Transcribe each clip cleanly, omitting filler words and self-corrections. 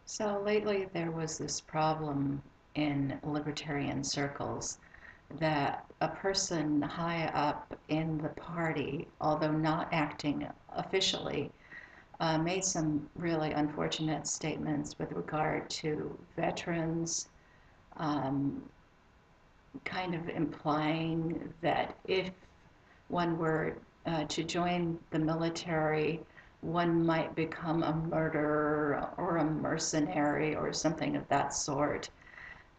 So lately there was this problem in libertarian circles that a person high up in the party, although not acting officially, made some really unfortunate statements with regard to veterans, um, kind of implying that if one were to join the military, one might become a murderer or a mercenary or something of that sort.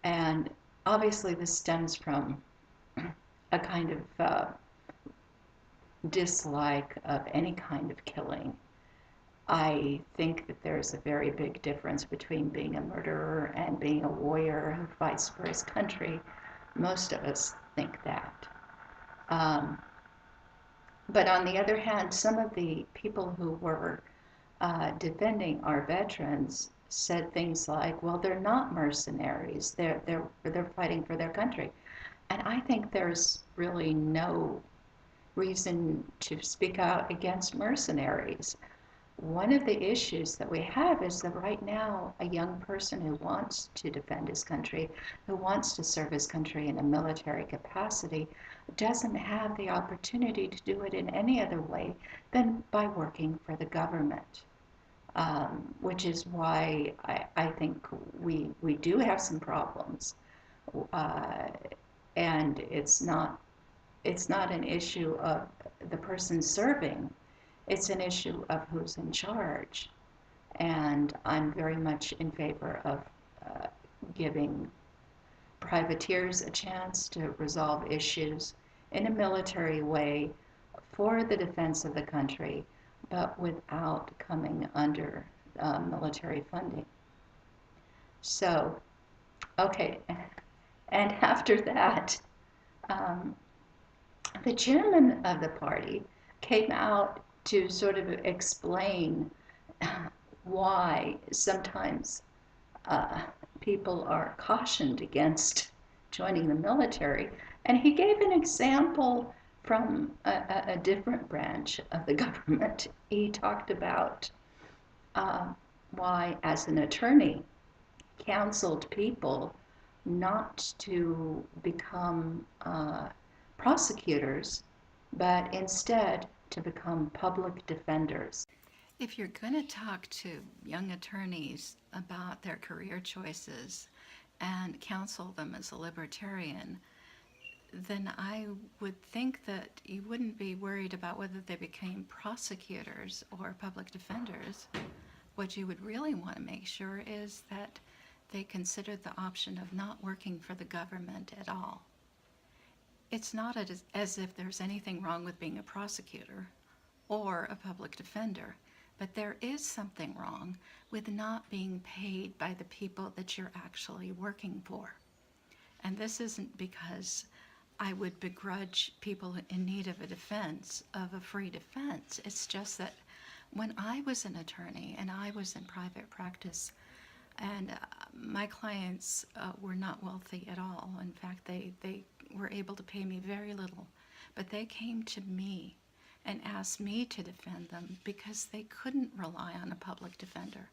And obviously, this stems from a kind of dislike of any kind of killing. I think that there's a very big difference between being a murderer and being a warrior who fights for his country. Most of us think that. Um, but on the other hand, some of the people who were defending our veterans said things like, "Well, they're not mercenaries. They're fighting for their country." And I think there's really no reason to speak out against mercenaries. One of the issues that we have is that right now, a young person who wants to defend his country, who wants to serve his country in a military capacity, doesn't have the opportunity to do it in any other way than by working for the government. Which is why I think we do have some problems. Uh, and it's not an issue of the person serving, it's an issue of who's in charge. And I'm very much in favor of uh, giving privateers a chance to resolve issues in a military way for the defense of the country, but without coming under military funding. So, okay, and after that, um, the chairman of the party came out to sort of explain why sometimes uh, people are cautioned against joining the military. And he gave an example from a different branch of the government. He talked about uh, why, as an attorney, counseled people not to become prosecutors, but instead to become public defenders. If you're going to talk to young attorneys about their career choices and counsel them as a libertarian, then I would think that you wouldn't be worried about whether they became prosecutors or public defenders. What you would really want to make sure is that they considered the option of not working for the government at all. It's not as if there's anything wrong with being a prosecutor or a public defender, but there is something wrong with not being paid by the people that you're actually working for. And this isn't because I would begrudge people in need of a defense, of a free defense. It's just that when I was an attorney and I was in private practice, and my clients were not wealthy at all. In fact, they were able to pay me very little. But they came to me and asked me to defend them because they couldn't rely on a public defender.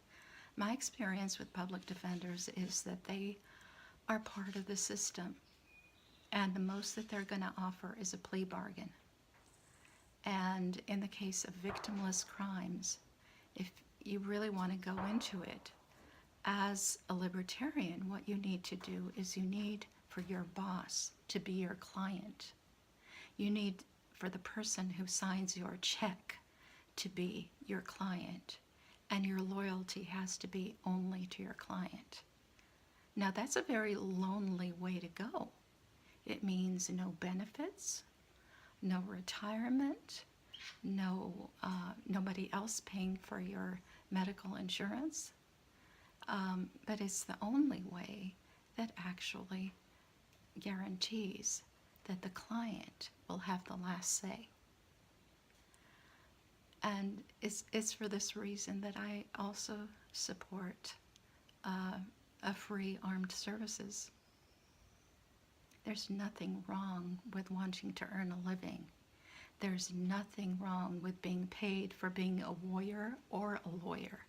My experience with public defenders is that they are part of the system, and the most that they're going to offer is a plea bargain. And in the case of victimless crimes, if you really want to go into it, as a libertarian, what you need to do is you need for your boss to be your client. You need for the person who signs your check to be your client, and your loyalty has to be only to your client. Now, that's a very lonely way to go. It means no benefits, no retirement, nobody else paying for your medical insurance. But it's the only way that actually guarantees that the client will have the last say. And it's for this reason that I also support a free armed services. There's nothing wrong with wanting to earn a living. There's nothing wrong with being paid for being a warrior or a lawyer.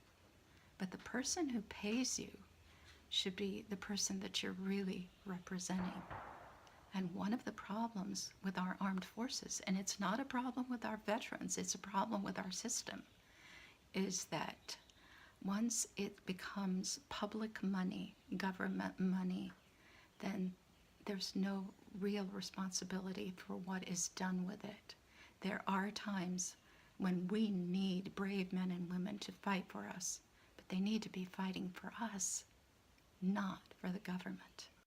But the person who pays you should be the person that you're really representing. And one of the problems with our armed forces, and it's not a problem with our veterans, it's a problem with our system, is that once it becomes public money, government money, then there's no real responsibility for what is done with it. There are times when we need brave men and women to fight for us, but they need to be fighting for us, not for the government.